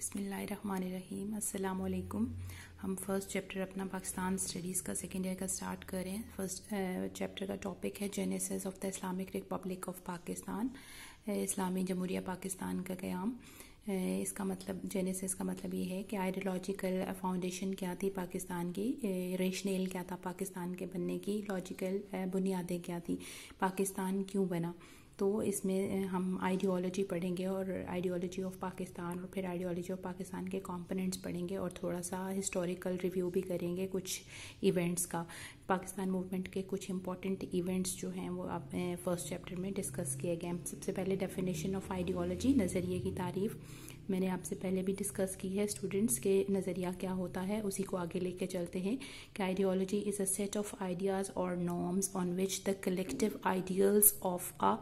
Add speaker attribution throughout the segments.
Speaker 1: بسم اللہ الرحمن الرحیم. السلام علیکم. ہم فرسٹ چیپٹر اپنا پاکستان اسٹڈیز کا سیکنڈ ایئر کا سٹارٹ کر رہے ہیں. فرسٹ چیپٹر کا ٹاپک ہے Genesis of the Islamic republic of Pakistan, اسلامی جمہوریہ پاکستان کا قیام. اس کا مطلب جینیسس کا مطلب یہ ہے کہ آئیڈیالوجیکل فاؤنڈیشن کیا تھی پاکستان کی, ریشنیل کیا تھا پاکستان کے بننے کی, لاجیکل بنیادیں کیا تھی, پاکستان کیوں بنا. تو اس میں ہم آئیڈیالوجی پڑھیں گے اور آئیڈیالوجی آف پاکستان اور پھر آئیڈیالوجی آف پاکستان کے کمپوننٹس پڑھیں گے اور تھوڑا سا ہسٹوریکل ریویو بھی کریں گے کچھ ایونٹس کا. پاکستان موومنٹ کے کچھ امپورٹنٹ ایونٹس جو ہیں وہ آپ فرسٹ چیپٹر میں ڈسکس کیے گئے ہیں. سب سے پہلے ڈیفینیشن آف آئیڈیالوجی, نظریے کی تعریف میں نے آپ سے پہلے بھی ڈسکس کی ہے. اسٹوڈنٹس کے نظریہ کیا ہوتا ہے اسی کو آگے لے کے چلتے ہیں کہ ideology is a set of ideas اور norms on which the collective ideals of a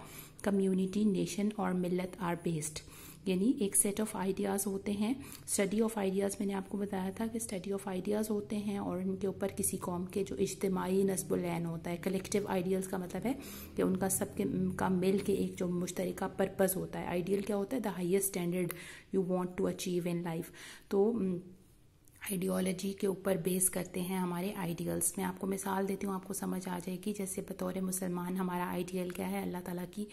Speaker 1: community, nation اور ملت آر بیسڈ. یعنی ایک سیٹ آف آئیڈیاز ہوتے ہیں. اسٹڈی آف آئیڈیاز میں نے آپ کو بتایا تھا کہ اسٹڈی آف آئیڈیاز ہوتے ہیں اور ان کے اوپر کسی قوم کے جو اجتماعی نصب العین ہوتا ہے. کلیکٹیو آئیڈیلز کا مطلب ہے کہ ان کا سب کے کا مل کے ایک جو مشترکہ پرپز ہوتا ہے. آئیڈیل کیا ہوتا ہے؟ The highest standard you want to achieve in life. تو آئیڈیالوجی کے اوپر بیس کرتے ہیں ہمارے آئیڈیلز. میں آپ کو مثال دیتی ہوں, آپ کو سمجھ آ جائے گی. جیسے بطور مسلمان ہمارا آئیڈیل کیا ہے؟ اللہ تعالیٰ کی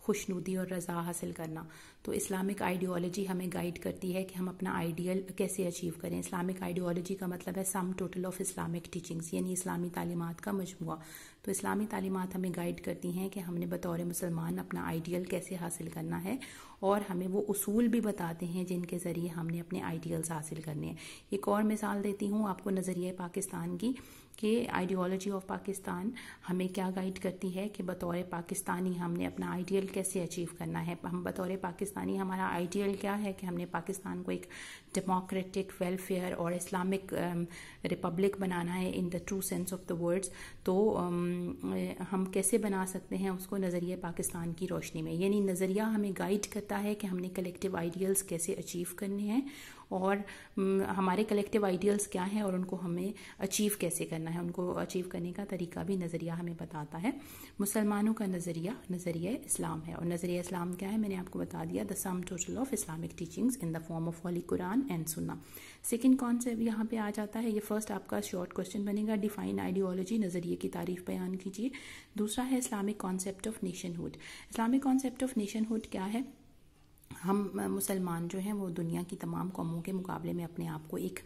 Speaker 1: خوشنودی اور رضا حاصل کرنا. تو اسلامک آئیڈیالوجی ہمیں گائیڈ کرتی ہے کہ ہم اپنا آئیڈیل کیسے اچیو کریں. اسلامک آئیڈیالوجی کا مطلب ہے سم ٹوٹل آف اسلامک ٹیچنگز, یعنی اسلامی تعلیمات کا مجموعہ. تو اسلامی تعلیمات ہمیں گائیڈ کرتی ہیں کہ ہم نے بطور مسلمان اپنا آئیڈیل کیسے حاصل کرنا ہے, اور ہمیں وہ اصول بھی بتاتے ہیں جن کے ذریعے ہم نے اپنے آئیڈیلز حاصل کرنے ہیں. ایک اور مثال دیتی ہوں آپ کو نظریہ پاکستان کی, کہ آئیڈیالوجی آف پاکستان ہمیں کیا گائیڈ کرتی ہے کہ بطور پاکستانی ہم نے اپنا آئیڈیل کیسے اچیو کرنا ہے. ہم بطور پاکستانی ہمارا آئیڈیل کیا ہے کہ ہم نے پاکستان کو ایک ڈیموکریٹک, ویلفیئر اور اسلامک ریپبلک بنانا ہے in the true sense of the words. تو ہم کیسے بنا سکتے ہیں اس کو نظریہ پاکستان کی روشنی میں. یعنی نظریہ ہمیں گائیڈ کرتا ہے کہ ہم نے کلیکٹیو آئیڈیلز کیسے اچیو کرنے ہیں اور ہمارے کلیکٹیو آئیڈیلز کیا ہیں اور ان کو ہمیں اچیو کیسے کرنا ہے. ان کو اچیو کرنے کا طریقہ بھی نظریہ ہمیں بتاتا ہے. مسلمانوں کا نظریہ اسلام ہے, اور نظریہ اسلام کیا ہے میں نے آپ کو بتا دیا, the sum total of Islamic teachings in the form of holy قرآن اینڈ سنہ. سیکنڈ کانسیپٹ یہاں پہ آ جاتا ہے, یہ فرسٹ آپ کا شارٹ کوشچن بنے گا, ڈیفائن آئیڈیالوجی, نظریے کی تعریف بیان کیجیے. دوسرا ہے Islamic concept of nationhood. Islamic concept of nationhood کیا ہے؟ ہم مسلمان جو ہیں وہ دنیا کی تمام قوموں کے مقابلے میں اپنے آپ کو ایک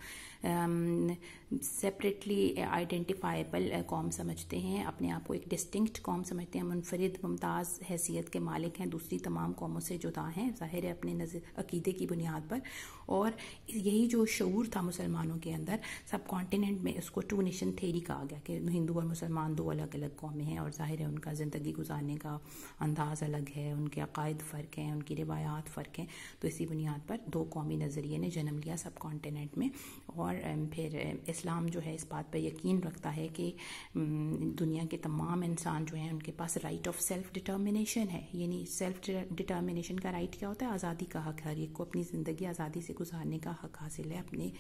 Speaker 1: سیپریٹلی آئیڈینٹیفائیبل قوم سمجھتے ہیں, اپنے آپ کو ایک ڈسٹنکٹ قوم سمجھتے ہیں, منفرد ممتاز حیثیت کے مالک ہیں, دوسری تمام قوموں سے جدا ہیں, ظاہر ہے اپنے عقیدے کی بنیاد پر. اور یہی جو شعور تھا مسلمانوں کے اندر, سب کانٹیننٹ میں اس کو ٹو نیشن تھیری کہا گیا کہ ہندو اور مسلمان دو الگ الگ قومیں ہیں, اور ظاہر ہے ان کا زندگی گزارنے کا انداز الگ ہے, ان کے عقائد فرق ہیں, ان کی روایات فرق ہیں. تو اسی بنیاد پر دو قومی نظریے نے جنم لیا سب کانٹیننٹ میں. اور پھر اسلام جو ہے اس بات پر یقین رکھتا ہے کہ دنیا کے تمام انسان جو ہیں ان کے پاس رائٹ آف سیلف ڈٹرمنیشن ہے. یعنی سیلف ڈٹرمنیشن کا رائٹ کیا ہوتا ہے؟ آزادی کا حق. ہر ایک کو اپنی زندگی آزادی سے گزارنے کا حق حاصل ہے اپنے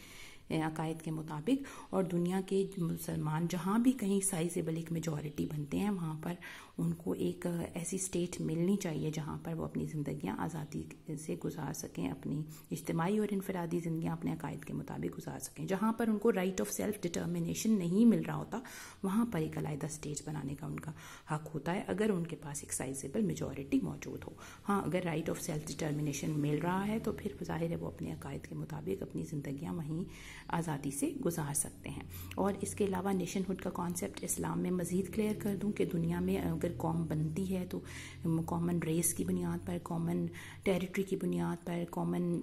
Speaker 1: عقائد کے مطابق. اور دنیا کے مسلمان جہاں بھی کہیں سائزیبل ایک میجورٹی بنتے ہیں وہاں پر ان کو ایک ایسی اسٹیٹ ملنی چاہیے جہاں پر وہ اپنی زندگیاں آزادی سے گزار سکیں, اپنی اجتماعی اور انفرادی زندگیاں اپنے عقائد کے مطابق گزار سکیں. جہاں پر ان کو رائٹ آف سیلف ڈٹرمنیشن نہیں مل رہا ہوتا وہاں پر ایک علیحدہ اسٹیٹ بنانے کا ان کا حق ہوتا ہے, اگر ان کے پاس ایک سائزیبل میجورٹی موجود ہو. ہاں, اگر رائٹ آف سیلف ڈٹرمنیشن مل رہا ہے تو پھر ظاہر ہے وہ اپنے عقائد کے مطابق اپنی زندگیاں وہیں آزادی سے گزار سکتے ہیں. اور اس کے علاوہ نیشن ہوڈ کا کانسیپٹ اسلام میں مزید کلیئر کر دوں کہ دنیا میں اگر قوم بنتی ہے تو کامن ریس کی بنیاد پر, کامن ٹیریٹری کی بنیاد پر, کامن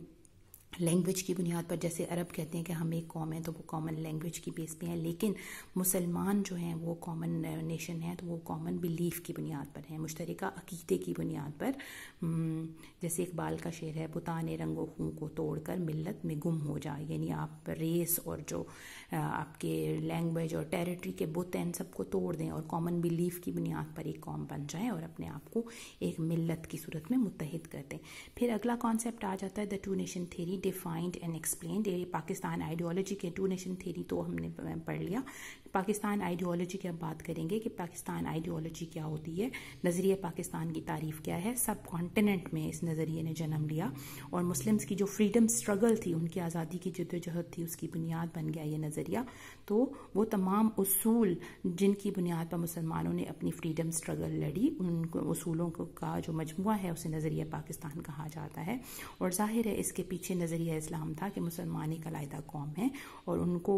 Speaker 1: لینگویج کی بنیاد پر. جیسے عرب کہتے ہیں کہ ہم ایک قوم ہیں تو وہ کامن لینگویج کی بیس پہ ہیں, لیکن مسلمان جو ہیں وہ کامن نیشن ہیں تو وہ کامن بیلیف کی بنیاد پر ہیں, مشترکہ عقیدے کی بنیاد پر. جیسے اقبال کا شعر ہے, بتان رنگ و خوں کو توڑ کر ملت میں گم ہو جائے. یعنی آپ ریس اور جو آپ کے لینگویج اور ٹیریٹری کے بت ہیں ان سب کو توڑ دیں اور کامن بیلیف کی بنیاد پر ایک قوم بن جائیں اور اپنے آپ کو ایک ملت کی صورت میں متحد کر دیں. پھر اگلا کانسیپٹ آ جاتا ہے the two nation theory, defined and explained. یہ پاکستان آئیڈیالوجی کے ٹو نیشن تھیری تو ہم نے پڑھ لیا. پاکستان آئیڈیالوجی کی اب بات کریں گے کہ پاکستان آئیڈیالوجی کیا ہوتی ہے، نظریہ پاکستان کی تعریف کیا ہے. سب کانٹیننٹ میں اس نظریے نے جنم لیا اور مسلمز کی جو فریڈم سٹرگل تھی، ان کی آزادی کی جدوجہد تھی، اس کی بنیاد بن گیا یہ نظریہ. تو وہ تمام اصول جن کی بنیاد پر مسلمانوں نے اپنی فریڈم سٹرگل لڑی، ان اصولوں کا جو مجموعہ ہے اسے نظریہ پاکستان کہا جاتا ہے. اور ظاہر ہے اس کے پیچھے نظریہ اسلام تھا کہ مسلمان ایک علیحدہ قوم ہے اور ان کو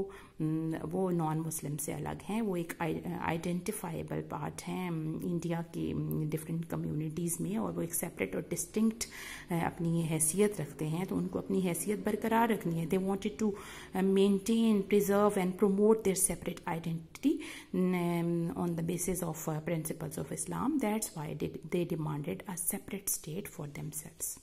Speaker 1: وہ نان مسلم سے الگ ہیں، وہ ایک آئیڈینٹیفائیبل پارٹ ہیں انڈیا کی ڈفرینٹ کمیونٹیز میں، اور وہ ایک سیپریٹ اور ڈسٹنکٹ اپنی حیثیت رکھتے ہیں. تو ان کو اپنی حیثیت برقرار رکھنی ہے. They wanted to maintain, preserve and promote their separate identity on the basis of principles of Islam. That's why they demanded a separate state for themselves.